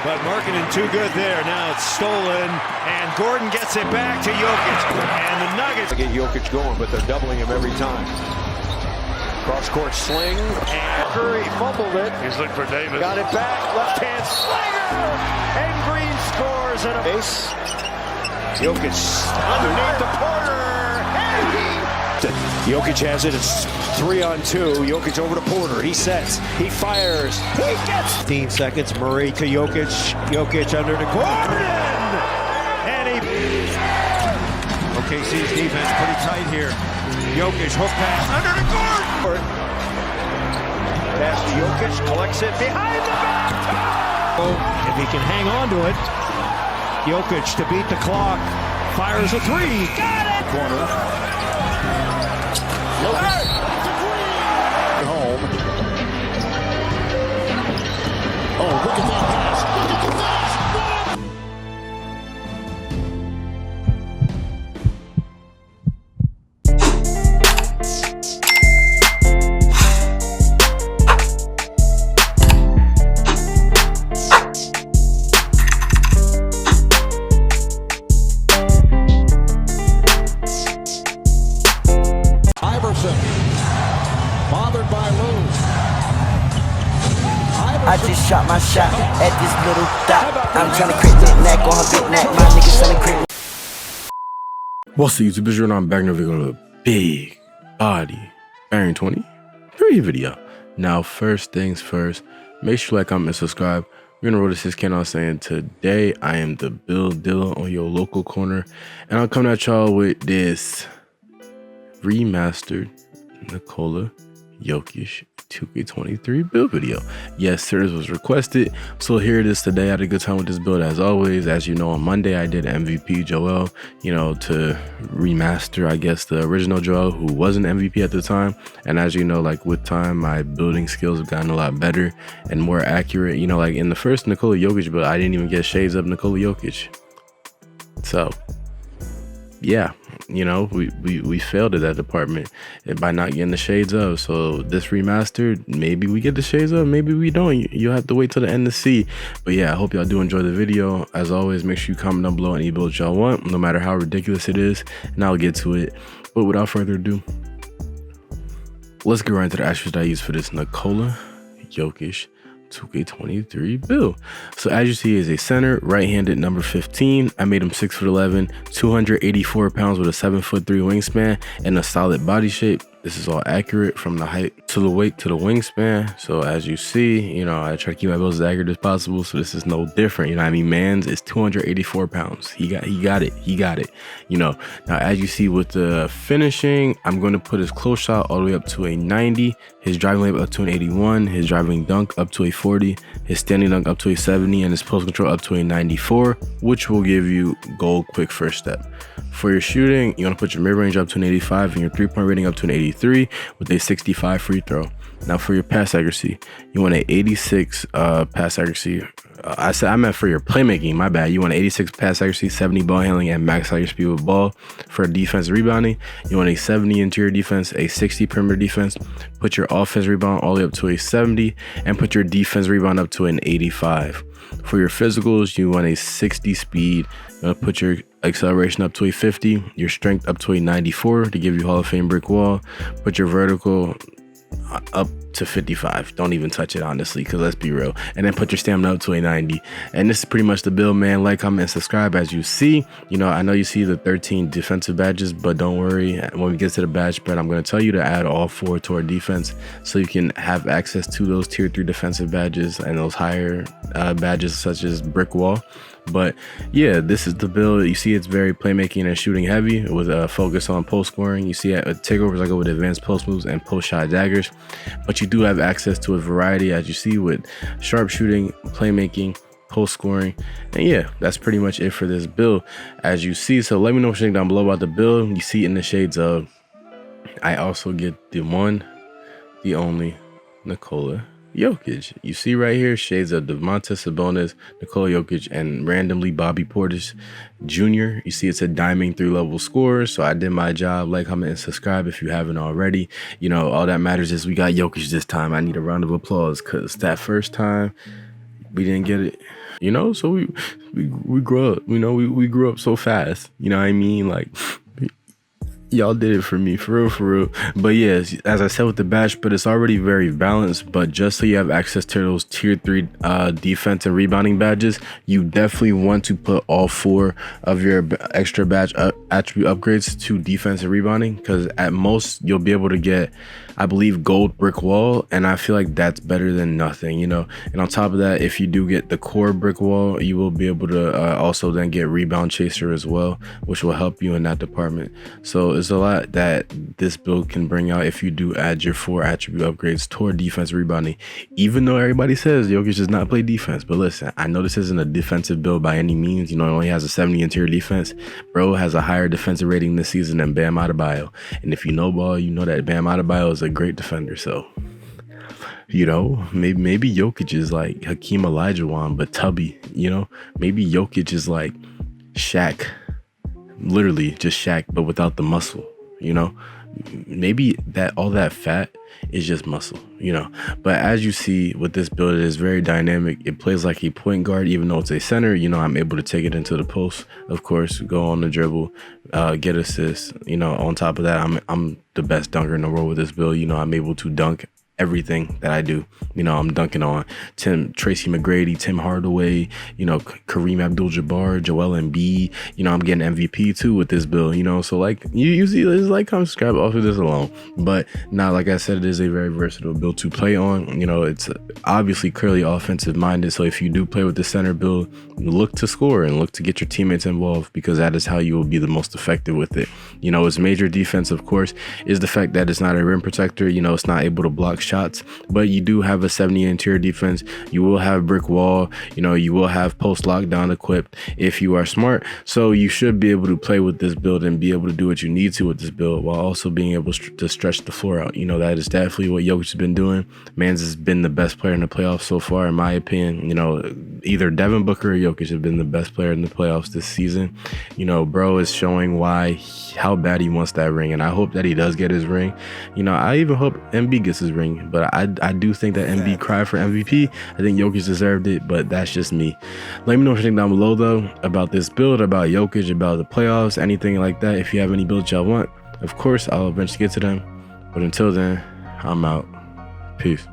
But Markkanen too good there. Now it's stolen, and Gordon gets it back to Jokic. And the Nuggets get Jokic going, but they're doubling him every time. Cross-court sling, and Curry fumbled it. He's looking for Davis. Got it back, left-hand slinger, and Green scores in a base. Jokic underneath the Porter, and Jokic has it. It's 3-on-2. Jokic over to Porter. He sets. He fires. He gets 15 seconds. Murray to Jokic. Jokic under to Gordon, and he. OKC's defense pretty tight here. Jokic hook pass under to Gordon. Pass to Jokic, collects it behind the back. If he can hang on to it, Jokic to beat the clock, fires a three. Got it! Corner. Jokic. Home. Oh, look at that pass. Look at the pass. Bothered by Lou. I just shot my shot at this little dot. I'm trying to crit that neck on her big neck. My niggas selling crit. What's the YouTube? And I'm back in a video with a big body Baron 23 video. Now, first things first, make sure you like, comment, and subscribe. We're gonna roll this 6K on saying today I am the build dealer on your local corner, and I'll come at y'all with this remastered Nikola Jokic 2K23 build video. Yes, sir, this was requested, so here it is today. I had a good time with this build as always. As you know, on Monday I did MVP Joel, you know, to remaster, I guess, the original Joel, who wasn't MVP at the time. And as you know, like with time, my building skills have gotten a lot better and more accurate. You know, like in the first Nikola Jokic build, I didn't even get shades of Nikola Jokic. So yeah, you know, we failed at that department by not getting the shades of. So this remastered, maybe we get the shades of, maybe we don't. You'll have to wait till the end to see. But yeah, I hope y'all do enjoy the video. As always, make sure you comment down below any build y'all want, no matter how ridiculous it is, and I'll get to it. But without further ado, let's get right into the attributes I use for this Nikola Jokic 2K23 build. So as you see, is a center, right-handed, number 15. I made him 6'11", 284 pounds with a 7'3" wingspan and a solid body shape. This is all accurate from the height to the weight to the wingspan. So as you see, you know, I try to keep my builds as accurate as possible. So this is no different. You know what I mean? Man's is 284 pounds. He got it. You know, now as you see with the finishing, I'm going to put his close shot all the way up to a 90, his driving layup up to an 81, his driving dunk up to a 40, his standing dunk up to a 70, and his post control up to a 94, which will give you gold quick first step. For your shooting, you want to put your mid-range up to an 85 and your three-point rating up to an 83 with a 65 free throw. Now for your pass accuracy, you want an 86 pass accuracy. I meant for your playmaking, my bad. You want an 86 pass accuracy, 70 ball handling, and max height speed with ball. For defense rebounding, you want a 70 interior defense, a 60 perimeter defense. Put your offense rebound all the way up to a 70, and put your defense rebound up to an 85. For your physicals, you want a 60 speed. You want to put your acceleration up to a 50, your strength up to a 94 to give you Hall of Fame brick wall. Put your vertical up to 55. Don't even touch it, honestly, because let's be real. And then put your stamina up to a 90. And this is pretty much the build, man. Like, comment, and subscribe. As you see, you know, I know you see the 13 defensive badges, but don't worry, when we get to the badge spread, I'm going to tell you to add all 4 to our defense so you can have access to those tier 3 defensive badges and those higher badges such as brick wall. But yeah, this is the build. You see, it's very playmaking and shooting heavy with a focus on post scoring. You see, at takeovers, I go with advanced post moves and post shot daggers. But you do have access to a variety, as you see, with sharp shooting, playmaking, post scoring. And yeah, that's pretty much it for this build, as you see. So let me know what you think down below about the build. You see in the shades of, I also get the one, the only Nikola Jokic. You see right here, shades of Domantas Sabonis, Nikola Jokic, and randomly Bobby Portis Jr. You see it's a diamond 3-level score. So I did my job. Like, comment, and subscribe if you haven't already. You know, all that matters is we got Jokic this time. I need a round of applause because that first time we didn't get it. you know. So we grew up, you know, we grew up so fast, you know what I mean? Like, y'all did it for me, for real. But yes, as I said with the badge, but it's already very balanced. But just so you have access to those tier 3 defense and rebounding badges, you definitely want to put all 4 of your extra badge attribute upgrades to defense and rebounding, because at most you'll be able to get, I believe, gold brick wall, and I feel like that's better than nothing, you know. And on top of that, if you do get the core brick wall, you will be able to also then get rebound chaser as well, which will help you in that department. So there's a lot that this build can bring out if you do add your 4 attribute upgrades toward defense rebounding, even though everybody says Jokic does not play defense. But listen, I know this isn't a defensive build by any means, you know. It only has a 70 interior defense. Bro has a higher defensive rating this season than Bam Adebayo, and if you know ball, you know that Bam Adebayo is a great defender. So, you know, maybe Jokic is like Hakeem Olajuwon but tubby, you know. Maybe Jokic is like Shaq, literally just Shaq but without the muscle, you know. Maybe that all that fat is just muscle, you know. But as you see with this build, it is very dynamic. It plays like a point guard, even though it's a center. You know, I'm able to take it into the post, of course, go on the dribble, get assists. You know, on top of that, I'm the best dunker in the world with this build. You know, I'm able to dunk everything that I do. You know, I'm dunking on Tracy McGrady, Tim Hardaway, you know, Kareem Abdul-Jabbar, Joel Embiid. You know, I'm getting MVP too with this build, you know. So like you see, it's like, come subscribe off of this alone. But now, like I said, it is a very versatile build to play on. You know, it's obviously clearly offensive minded. So if you do play with the center build, look to score and look to get your teammates involved, because that is how you will be the most effective with it. You know, its major defense, of course, is the fact that it's not a rim protector. You know, it's not able to block shots, but you do have a 70 interior defense. You will have brick wall, you know, you will have post lockdown equipped if you are smart. So you should be able to play with this build and be able to do what you need to with this build, while also being able to stretch the floor out. You know, that is definitely what Jokic has been doing. Mans has been the best player in the playoffs so far, in my opinion. You know, either Devin Booker or Jokic have been the best player in the playoffs this season. You know, bro is showing how bad he wants that ring, and I hope that he does get his ring. You know, I even hope MB gets his ring, but I do think that MB cried for MVP. I think Jokic deserved it, but that's just me. Let me know what you think down below, though, about this build, about Jokic, about the playoffs, anything like that. If you have any builds y'all want, of course, I'll eventually get to them. But until then, I'm out. Peace.